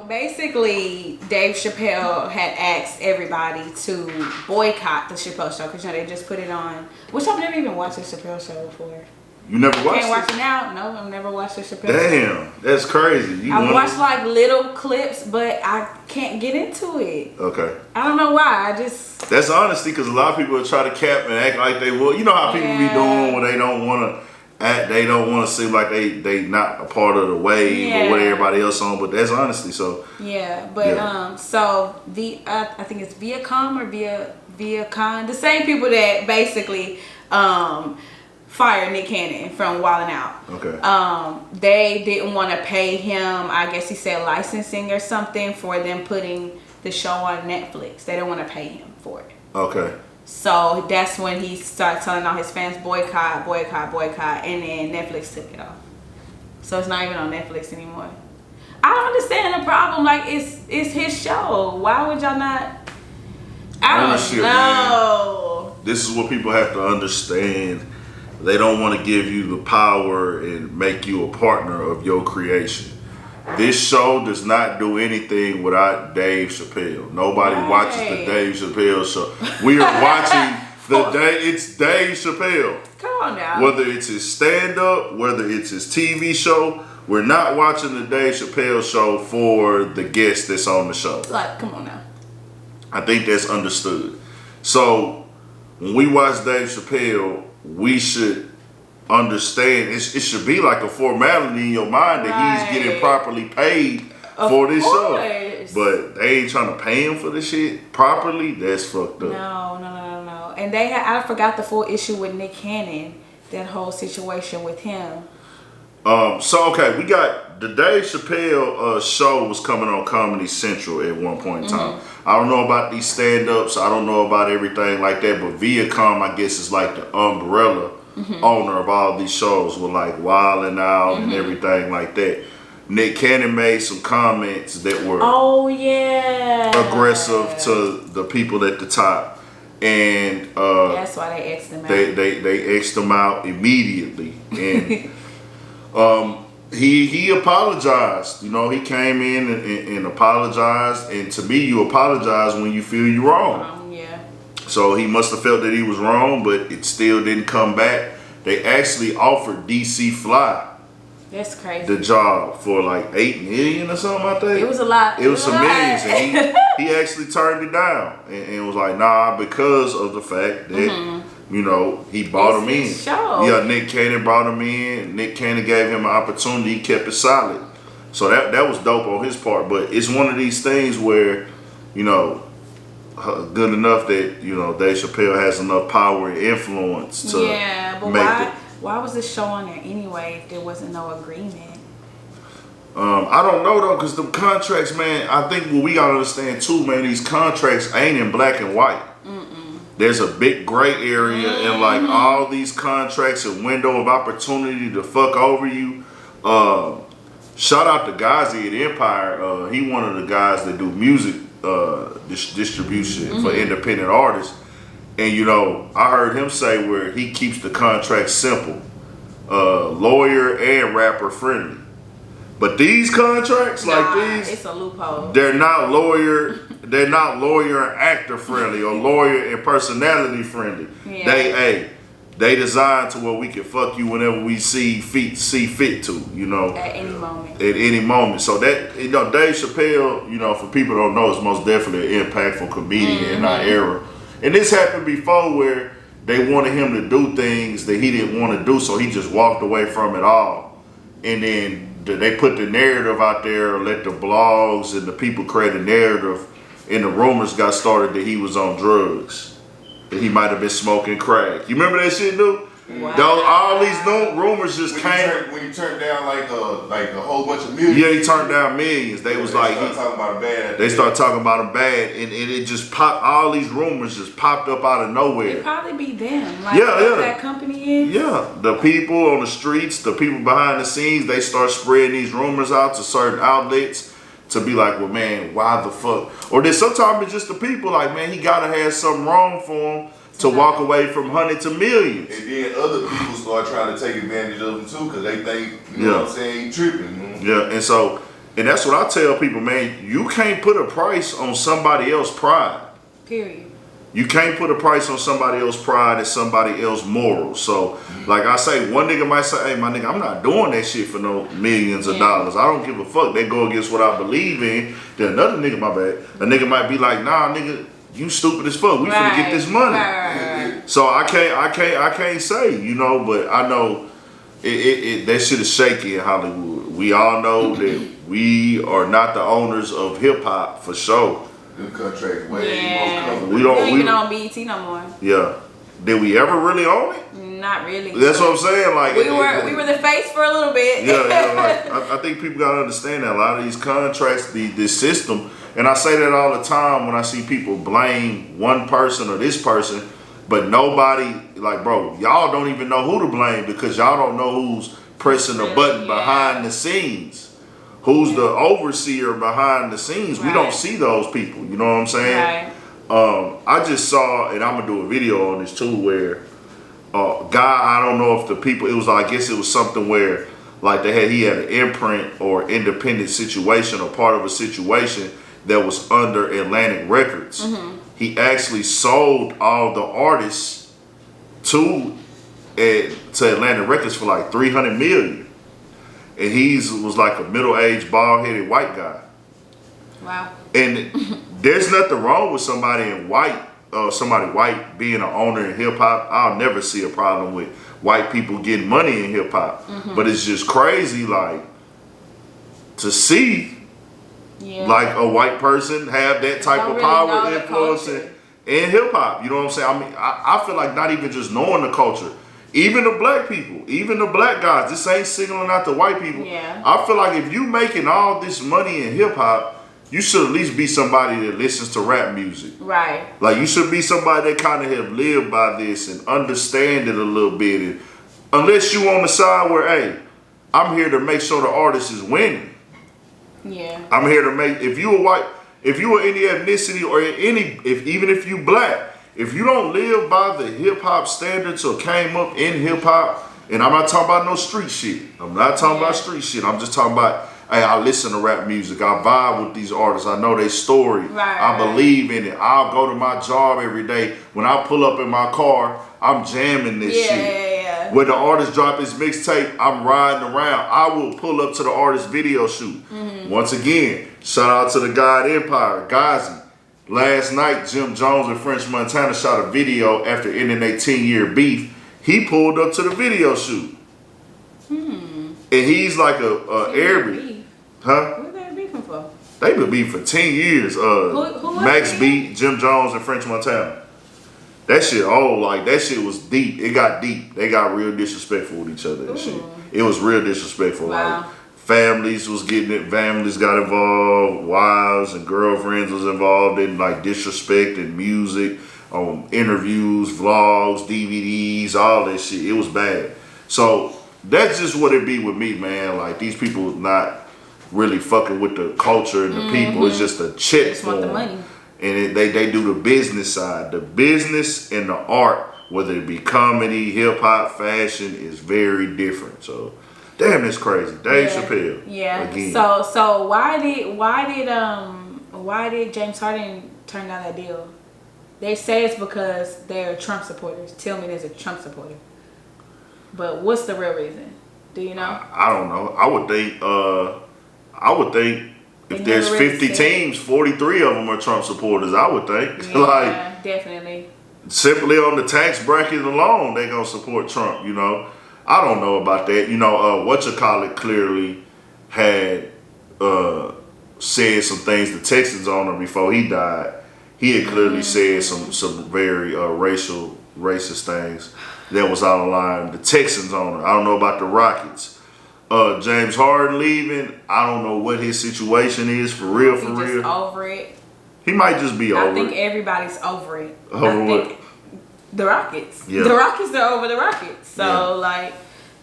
Basically, Dave Chappelle had asked everybody to boycott the Chappelle show because they just put it on. Which I've never even watched the Chappelle show before. You never watched it? Can't watch it now. No, I've never watched the Chappelle show. Damn, that's crazy. I watched like little clips, but I can't get into it. Okay. I don't know why. That's honesty, because a lot of people try to cap and act like they will. You know how people be doing when they don't want to act, they don't want to seem like they not a part of the wave or what everybody else on, but that's honesty. So so I think it's Viacom or Viacom, the same people that basically fired Nick Cannon from Wildin' Out. Okay. They didn't want to pay him, I guess he said licensing or something, for them putting the show on Netflix. They don't want to pay him for it. Okay. So that's when he started telling all his fans boycott, boycott, boycott, and then Netflix took it off. So it's not even on Netflix anymore. I don't understand the problem. Like, it's his show. Why would y'all not? I don't know. Man, this is what people have to understand. They don't want to give you the power and make you a partner of your creation. This show does not do anything without Dave Chappelle. Nobody watches the Dave Chappelle show. We are watching it's Dave Chappelle. Come on now. Whether it's his stand-up, whether it's his TV show, we're not watching the Dave Chappelle show for the guest that's on the show. Like, come on now. I think that's understood. So when we watch Dave Chappelle, we should understand it should be like a formality in your mind that he's getting properly paid for this show. But they ain't trying to pay him for this shit properly. That's fucked up. No. And I forgot the full issue with Nick Cannon, that whole situation with him. We got the Dave Chappelle show was coming on Comedy Central at one point in time. I don't know about these stand-ups. I don't know about everything like that. But Viacom, I guess, is like the umbrella owner of all these shows with like Wildin' Out and everything like that. Nick Cannon made some comments that were aggressive to the people at the top. And that's why they X'd him out. They X'd him out immediately. And he apologized. You know, he came in and apologized. And to me, you apologize when you feel you're wrong. So he must have felt that he was wrong, but it still didn't come back. They actually offered DC Fly That's crazy. the job for like $8 million or something, I think. It was a lot. It was some millions, and he actually turned it down and was like, nah, because of the fact that you know, he brought him in. Yeah, Nick Cannon brought him in. Nick Cannon gave him an opportunity. He kept it solid. So that was dope on his part. But it's one of these things where, you know, good enough that, you know, Dave Chappelle has enough power and influence to why was this show on there anyway if there wasn't no agreement? I don't know though, because the contracts, man, I think what we gotta understand too, man, these contracts ain't in black and white. There's a big gray area in like all these contracts, a window of opportunity to fuck over you. Shout out to Gazi at Empire. He one of the guys that do music distribution for independent artists. And you know, I heard him say where he keeps the contract simple, lawyer and rapper friendly. But these contracts it's a loophole. They're not lawyer and actor friendly or lawyer and personality friendly. Yeah. They designed to where we can fuck you whenever we see fit to, you know. At any moment. At any moment. So that, you know, Dave Chappelle, you know, for people who don't know, is most definitely an impactful comedian in our era. And this happened before where they wanted him to do things that he didn't want to do, so he just walked away from it all. And then they put the narrative out there, let the blogs and the people create a narrative, and the rumors got started that he was on drugs. That he might have been smoking crack. You remember that shit, dude? Wow. All these rumors just came. When you turned down like a whole bunch of millions. Yeah, he turned down millions. They was like, talking about him bad. They started talking about him bad, and it just popped. All these rumors just popped up out of nowhere. It'd probably be them. Like that company is. Yeah, the people on the streets, the people behind the scenes, they start spreading these rumors out to certain outlets. To be like, well, man, why the fuck? Or then sometimes it's just the people like, man, he gotta have something wrong for him to walk away from hundreds of millions. And then other people start trying to take advantage of him too, because they think, you know what I'm saying, he tripping. Yeah, and so And that's what I tell people, man. You can't put a price on somebody else's pride. Period. You can't put a price on somebody else's pride and somebody else's morals. So, like I say, one nigga might say, hey, my nigga, I'm not doing that shit for no millions of dollars. I don't give a fuck. They go against what I believe in. Then another nigga, my bad, a nigga might be like, nah, nigga, you stupid as fuck. We finna get this money. Right. So I can't say, you know, but I know that shit is shaky in Hollywood. We all know that we are not the owners of hip hop for sure. Them contracts way more comfortable. We don't even on BET no more. Yeah. Did we ever really own it? Not really. That's what I'm saying. Like we were the face for a little bit. Yeah, like, I think people gotta understand that a lot of these contracts, this system, and I say that all the time when I see people blame one person or this person, but nobody, like, bro, y'all don't even know who to blame because y'all don't know who's pressing the button behind the scenes. Who's the overseer behind the scenes? We don't see those people. You know what I'm saying? Right. I just saw, and I'm gonna do a video on this too, where guy, I don't know if the people, it was, I guess it was something where like he had an imprint or independent situation or part of a situation that was under Atlantic Records. Mm-hmm. He actually sold all the artists to Atlantic Records for like $300 million. And was like a middle-aged, bald-headed white guy. Wow. And there's nothing wrong with somebody white being an owner in hip-hop. I'll never see a problem with white people getting money in hip-hop. Mm-hmm. But it's just crazy, like, to see like a white person have that type of power, influence in hip-hop. You know what I'm saying? I mean, I feel like not even just knowing the culture, even the black people, even the black guys, this ain't singling out the white people. Yeah. I feel like if you making all this money in hip hop, you should at least be somebody that listens to rap music. Right. Like you should be somebody that kind of have lived by this and understand it a little bit. And unless you on the side where, hey, I'm here to make sure the artist is winning. Yeah. I'm here to make, if you any ethnicity or even if you black, if you don't live by the hip hop standards or came up in hip hop, and I'm not talking about no street shit. I'm not talking about street shit. I'm just talking about, hey, I listen to rap music. I vibe with these artists. I know their story. Right, I believe in it. I'll go to my job every day. When I pull up in my car, I'm jamming this shit. Yeah. When the artist drop his mixtape, I'm riding around. I will pull up to the artist video shoot. Mm-hmm. Once again, shout out to the God Empire, Ghazi. Last night, Jim Jones and French Montana shot a video after ending their 10-year beef. He pulled up to the video shoot. And he's like a Arabic. Huh? Who they beefing for? They been beefing for 10 years. Who Max Beat, Jim Jones, and French Montana. That shit, that shit was deep. It got deep. They got real disrespectful with each other and shit. It was real disrespectful. Wow. Like, families was getting it. Families got involved. Wives and girlfriends was involved in like disrespect and music, interviews, vlogs, DVDs, all that shit. It was bad. So that's just what it be with me, man. Like these people not really fucking with the culture and the people. It's just a check They just for want the them. money. And they do the business side. The business and the art, whether it be comedy, hip hop, fashion, is very different. So. Damn, that's crazy. Dave Chappelle. Yeah. Again. So why did James Harden turn down that deal? They say it's because they're Trump supporters. Tell me there's a Trump supporter. But what's the real reason? Do you know? I don't know. I would think if there's 50 teams, 43 of them are Trump supporters. I would think. Yeah, like definitely. Simply on the tax bracket alone, they gonna support Trump. You know. I don't know about that. You know, whatchamacallit clearly had said some things to Texans on him before he died. He had clearly said some very racist things that was out of line. The Texans on him. I don't know about the Rockets. James Harden leaving. I don't know what his situation is for real. Just over it. He might just be over it. I think everybody's over it. Over what? The Rockets. Yeah. The Rockets are over the Rockets. So, like...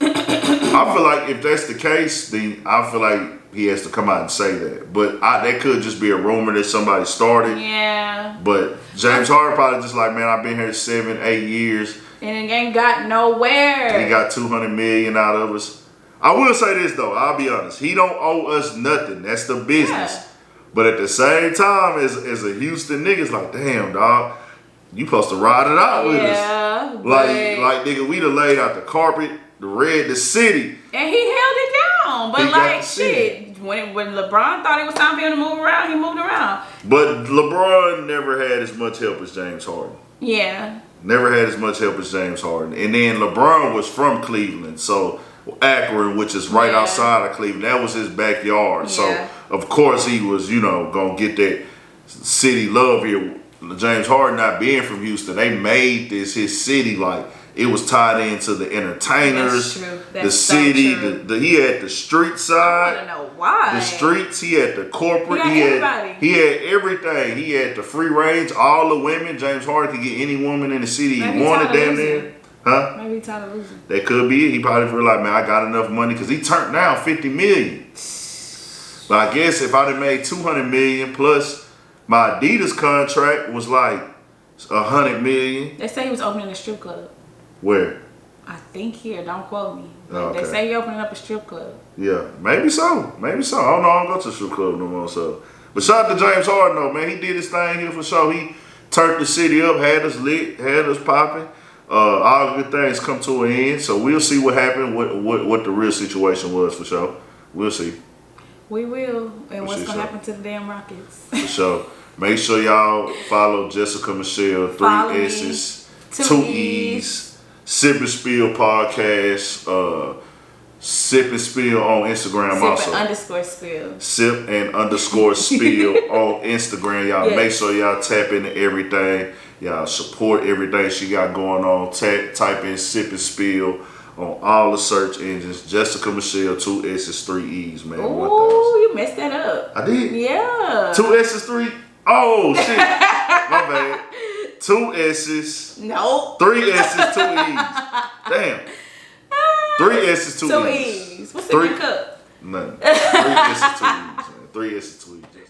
I feel like if that's the case, then I feel like he has to come out and say that. But that could just be a rumor that somebody started. Yeah. But James Harden probably just like, man, I've been here 7-8 years. And it ain't got nowhere. He got $200 million out of us. I will say this though. I'll be honest. He don't owe us nothing. That's the business. Yeah. But at the same time, as a Houston nigga, it's like, damn, dog, you supposed to ride it out with us. Like nigga, we done laid out the carpet, the city. And he held it down. But like shit, when LeBron thought it was time for him to move around, he moved around. But LeBron never had as much help as James Harden. Yeah. Never had as much help as James Harden. And then LeBron was from Cleveland, so Akron, which is right outside of Cleveland, that was his backyard. Yeah. So of course he was, gonna get that city love here. James Harden not being from Houston, they made this his city like it was tied into the entertainers, That's true. the That's city. So true. He had the street side. I want to know why. The streets. He had the corporate. He had everything. He had the free range. All the women. James Harden could get any woman in the city Maybe he wanted. Damn near. Huh? Maybe he tired of losing. That could be it. He probably feel like, man, I got enough money because he turned down $50 million. But I guess if I'd have made $200 million plus my Adidas contract was like $100 million. They say he was opening a strip club. Where? I think here. Don't quote me. Oh, okay. They say he opening up a strip club. Yeah, maybe so. Maybe so. I don't know. I don't go to the strip club no more. So, but shout out to James Harden though, man. He did his thing here for sure. He turned the city up, had us lit, had us popping. All good things come to an end. So we'll see what happened. What the real situation was for sure. We'll see. We will. And what's gonna happen to the damn Rockets? For sure. Make sure y'all follow Jessica Michelle, 3 S's, 2 E's. Sip and Spill podcast, Sip and Spill on Instagram also. _spill. Sip and _spill on Instagram. Y'all make sure y'all tap into everything. Y'all support everything she got going on. Type in Sip and Spill on all the search engines. Jessica Michelle, 2 S's, 3 E's, man. Ooh, you messed that up. I did? Yeah. 2 S's, 3? Oh, shit. My bad. 2 S's. Nope. 3 S's, 2 E's. Damn. 3 S's, 2 E's. 2 E's. What's in your cup? Nothing. 3 S's, 2 E's. Man. 3 S's, 2 E's.